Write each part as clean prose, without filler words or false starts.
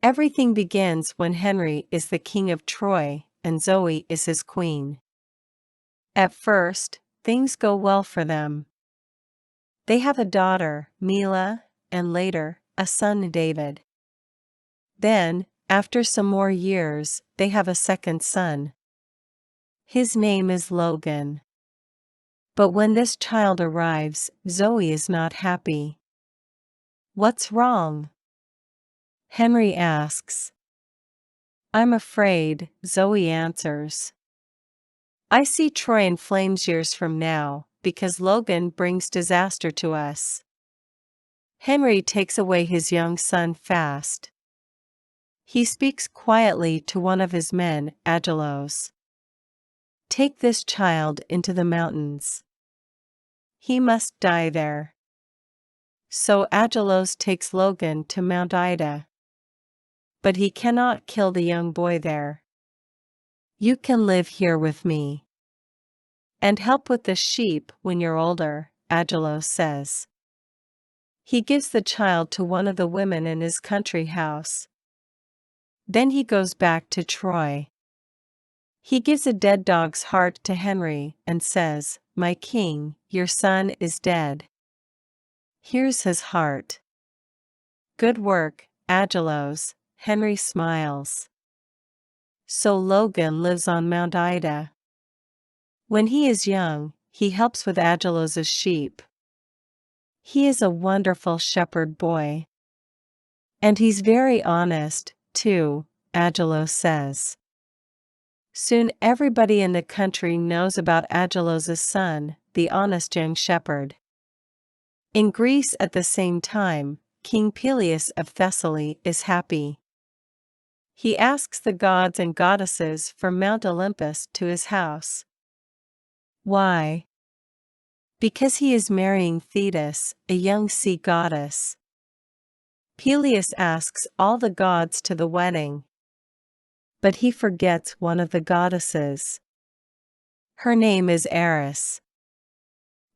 Everything begins when Henry is the king of Troy and Zoe is his queen. At first, things go well for them. They have a daughter, Mila, and later, a son, David. Then, after some more years, they have a second son. His name is Logan. But when this child arrives, Zoe is not happy. "What's wrong?" Henry asks. "I'm afraid," Zoe answers. "I see Troy in flames years from now, because Logan brings disaster to us." Henry takes away his young son fast. He speaks quietly to one of his men, Agelos. "Take this child into the mountains. He must die there." So Agelos takes Logan to Mount Ida. But he cannot kill the young boy there. "You can live here with me and help with the sheep when you're older," Agelos says. He gives the child to one of the women in his country house. Then he goes back to Troy. He gives a dead dog's heart to Henry and says, "My king, your son is dead. Here's his heart." "Good work, Agelos," Henry smiles. So Logan lives on Mount Ida. When he is young, he helps with Agelos' sheep. He is a wonderful shepherd boy. And he's very honest, too, Agelos says. Soon everybody in the country knows about Agelos' son, the honest young shepherd. In Greece at the same time, King Peleus of Thessaly is happy. He asks the gods and goddesses from Mount Olympus to his house. Why? Because he is marrying Thetis, a young sea goddess. Peleus asks all the gods to the wedding. But he forgets one of the goddesses. Her name is Eris.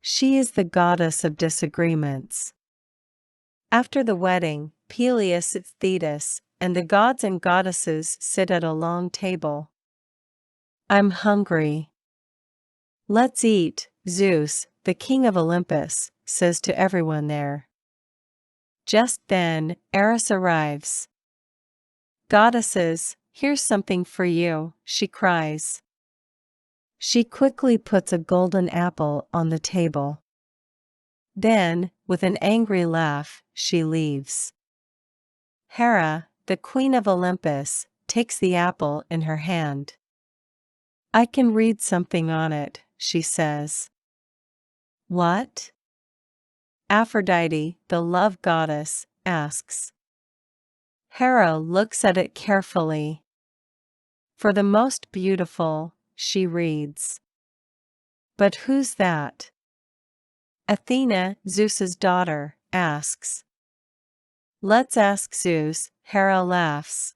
She is the goddess of disagreements. After the wedding, Peleus, Thetis, and the gods and goddesses sit at a long table. "I'm hungry. Let's eat," Zeus, the king of Olympus, says to everyone there. Just then, Eris arrives. "Goddesses, here's something for you," she cries. She quickly puts a golden apple on the table. Then, with an angry laugh, she leaves. Hera, the queen of Olympus, takes the apple in her hand. "I can read something on it," she says. "What?" Aphrodite, the love goddess, asks. Hera looks at it carefully. "For the most beautiful," she reads. "But who's that?" Athena, Zeus's daughter, asks. "Let's ask Zeus," Hera laughs.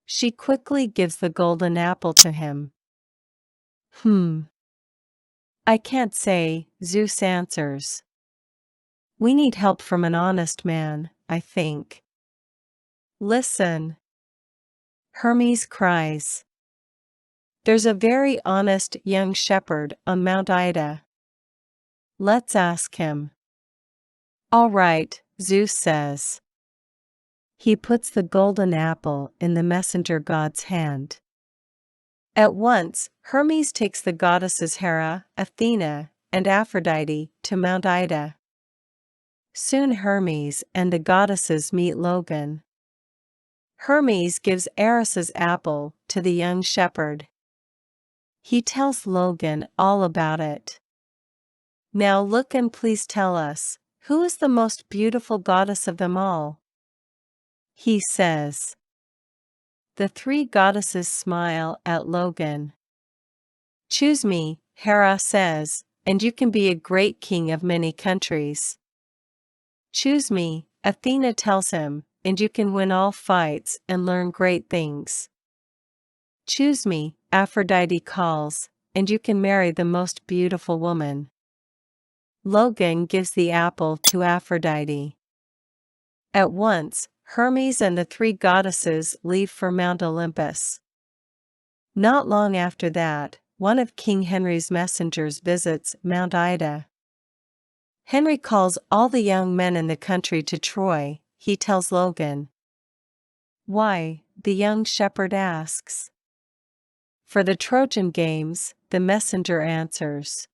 She quickly gives the golden apple to him. "I can't say," Zeus answers. "We need help from an honest man, I think." "Listen," Hermes cries. "There's a very honest young shepherd on Mount Ida. Let's ask him." "All right," Zeus says. He puts the golden apple in the messenger god's hand. At once, Hermes takes the goddesses Hera, Athena, and Aphrodite to Mount Ida. Soon Hermes and the goddesses meet Logan. Hermes gives Eris's apple to the young shepherd. He tells Logan all about it. "Now look and please tell us, who is the most beautiful goddess of them all?" he says. The three goddesses smile at Logan. "Choose me," Hera says, "and you can be a great king of many countries." "Choose me," Athena tells him, "and you can win all fights and learn great things." "Choose me," Aphrodite calls, "and you can marry the most beautiful woman." Logan gives the apple to Aphrodite. At once, Hermes and the three goddesses leave for Mount Olympus. Not long after that, one of King Henry's messengers visits Mount Ida. Henry calls all the young men in the country to Troy, he tells Logan. Why? The young shepherd asks. For the Trojan games, the messenger answers.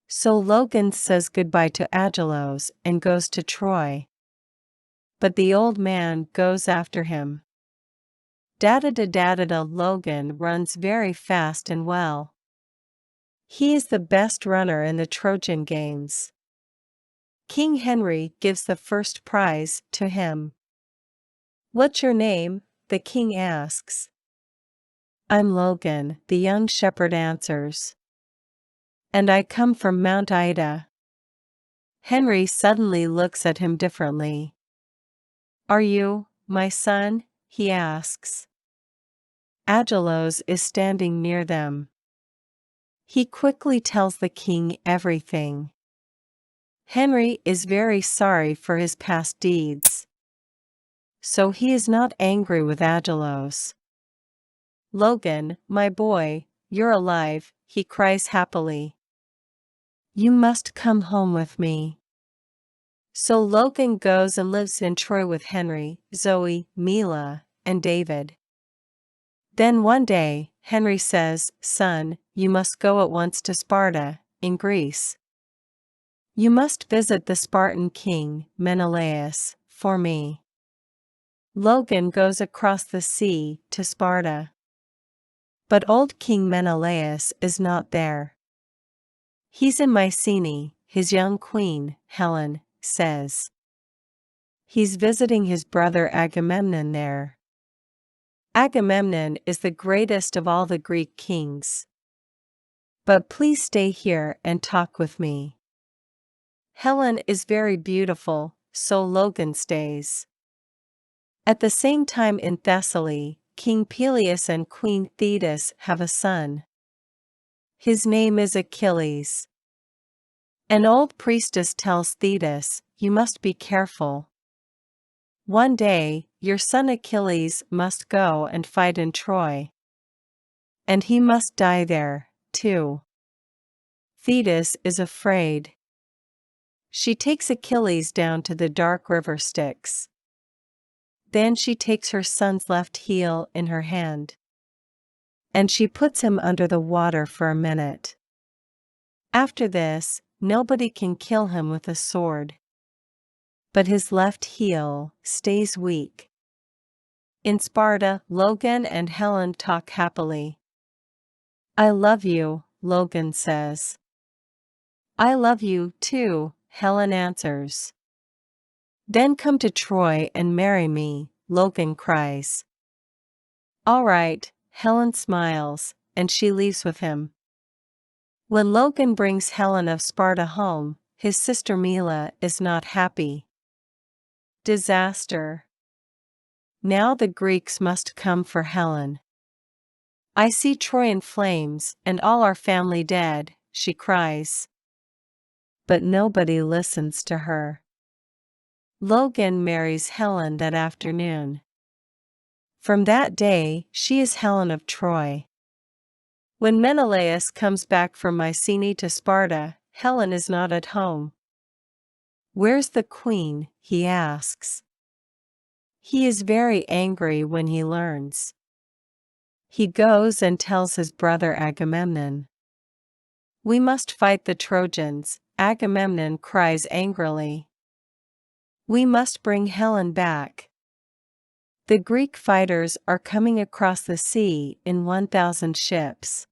So Logan says goodbye to Agelos and goes to Troy. But the old man goes after him. Da-da-da-da-da-da. Logan runs very fast and well. He is the best runner in the Trojan games. King Henry gives the first prize to him. What's your name? The king asks. I'm Logan, the young shepherd answers. And I come from Mount Ida. Henry suddenly looks at him differently. Are you, my son? He asks. Agelos is standing near them. He quickly tells the king everything. Henry is very sorry for his past deeds. So he is not angry with Agelos. Logan, my boy, you're alive, he cries happily. You must come home with me. So Logan goes and lives in Troy with Henry, Zoe, Mila, and David. Then one day, Henry says, Son, you must go at once to Sparta, in Greece. You must visit the Spartan king, Menelaus, for me. Logan goes across the sea to Sparta. But old King Menelaus is not there. He's in Mycenae, his young queen, Helen, says. He's visiting his brother Agamemnon there. Agamemnon is the greatest of all the Greek kings. But please stay here and talk with me. Helen is very beautiful, so Logan stays. At the same time in Thessaly, King Peleus and Queen Thetis have a son. His name is Achilles. An old priestess tells Thetis, you must be careful. One day, your son Achilles must go and fight in Troy. And he must die there, too. Thetis is afraid. She takes Achilles down to the dark river Styx. Then she takes her son's left heel in her hand. And she puts him under the water for a minute. After this, nobody can kill him with a sword. But his left heel stays weak. In Sparta, Logan and Helen talk happily. I love you, Logan says. I love you, too, Helen answers. Then come to Troy and marry me, Logan cries. All right, Helen smiles, and she leaves with him. When Logan brings Helen of Sparta home, his sister Mila is not happy. Disaster. Now the Greeks must come for Helen. I see Troy in flames and all our family dead, she cries. But nobody listens to her. Logan marries Helen that afternoon. From that day, she is Helen of Troy. When Menelaus comes back from Mycenae to Sparta, Helen is not at home. Where's the queen? He asks. He is very angry when he learns. He goes and tells his brother Agamemnon. We must fight the Trojans, Agamemnon cries angrily. We must bring Helen back. The Greek fighters are coming across the sea in 1,000 ships.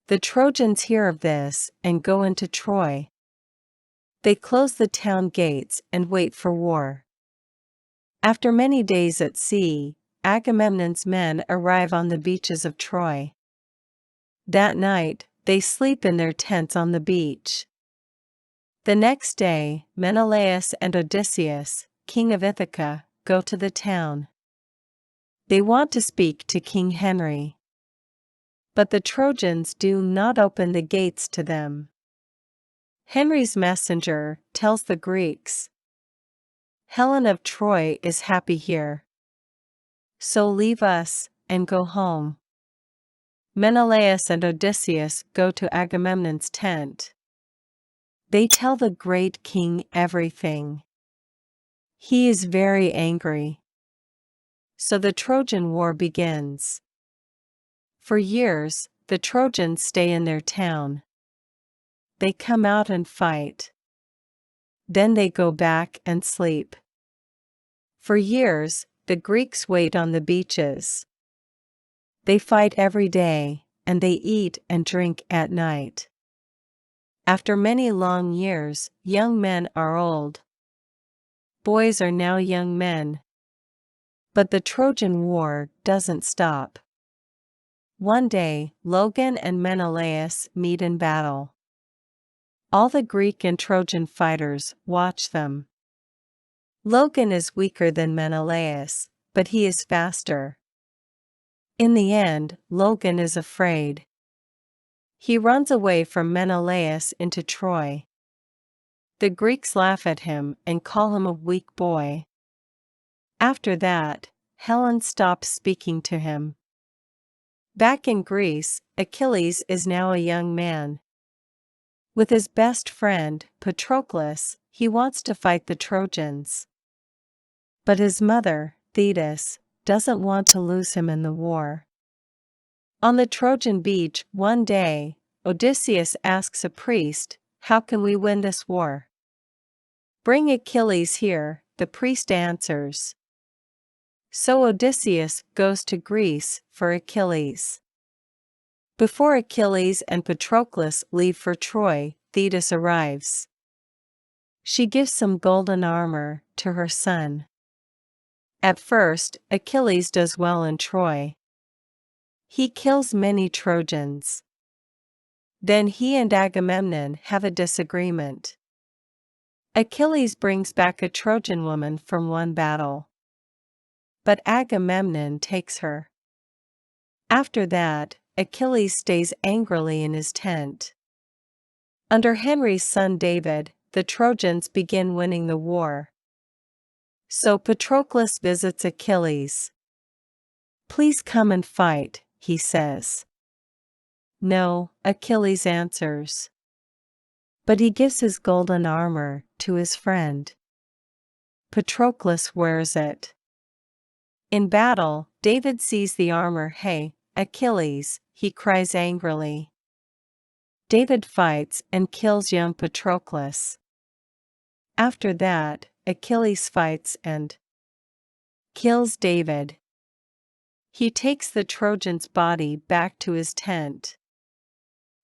The Trojans hear of this and go into Troy. They close the town gates and wait for war. After many days at sea, Agamemnon's men arrive on the beaches of Troy. That night, they sleep in their tents on the beach. The next day, Menelaus and Odysseus, king of Ithaca, go to the town. They want to speak to King Henry. But the Trojans do not open the gates to them. Henry's messenger tells the Greeks, Helen of Troy is happy here. So leave us, and go home. Menelaus and Odysseus go to Agamemnon's tent. They tell the great king everything. He is very angry. So the Trojan War begins. For years, the Trojans stay in their town. They come out and fight. Then they go back and sleep. For years, the Greeks wait on the beaches. They fight every day, and they eat and drink at night. After many long years, young men are old. Boys are now young men. But the Trojan War doesn't stop. One day, Logan and Menelaus meet in battle. All the Greek and Trojan fighters watch them. Logan is weaker than Menelaus, but he is faster. In the end, Logan is afraid. He runs away from Menelaus into Troy. The Greeks laugh at him and call him a weak boy. After that, Helen stops speaking to him. Back in Greece, Achilles is now a young man. With his best friend, Patroclus, he wants to fight the Trojans. But his mother, Thetis, doesn't want to lose him in the war. On the Trojan beach one day, Odysseus asks a priest, "How can we win this war?" "Bring Achilles here," the priest answers. So Odysseus goes to Greece for Achilles. Before Achilles and Patroclus leave for Troy, Thetis arrives. She gives some golden armor to her son. At first, Achilles does well in Troy. He kills many Trojans. Then he and Agamemnon have a disagreement. Achilles brings back a Trojan woman from one battle. But Agamemnon takes her. After that, Achilles stays angrily in his tent. Under Henry's son David, the Trojans begin winning the war. So Patroclus visits Achilles. "Please come and fight," he says. "No," Achilles answers. But he gives his golden armor to his friend. Patroclus wears it. In battle, David sees the armor. "Hey, Achilles," he cries angrily. David fights and kills young Patroclus. After that, Achilles fights and kills David. He takes the Trojan's body back to his tent.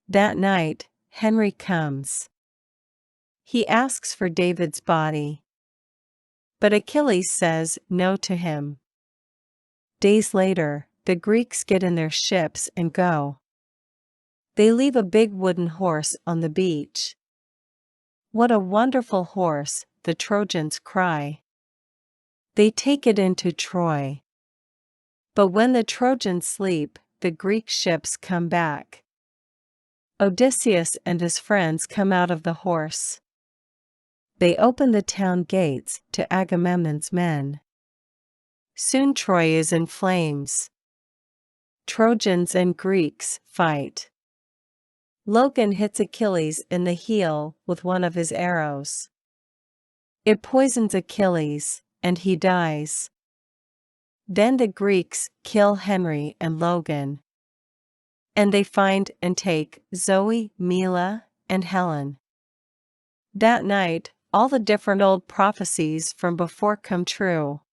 That night, Henry comes. He asks for David's body. But Achilles says no to him. Days later, the Greeks get in their ships and go. They leave a big wooden horse on the beach. "What a wonderful horse," the Trojans cry. They take it into Troy. But when the Trojans sleep, the Greek ships come back. Odysseus and his friends come out of the horse. They open the town gates to Agamemnon's men. Soon Troy is in flames. Trojans and Greeks fight. Logan hits Achilles in the heel with one of his arrows. It poisons Achilles, and he dies. Then the Greeks kill Henry and Logan. And they find and take Zoe, Mila, and Helen. That night, all the different old prophecies from before come true.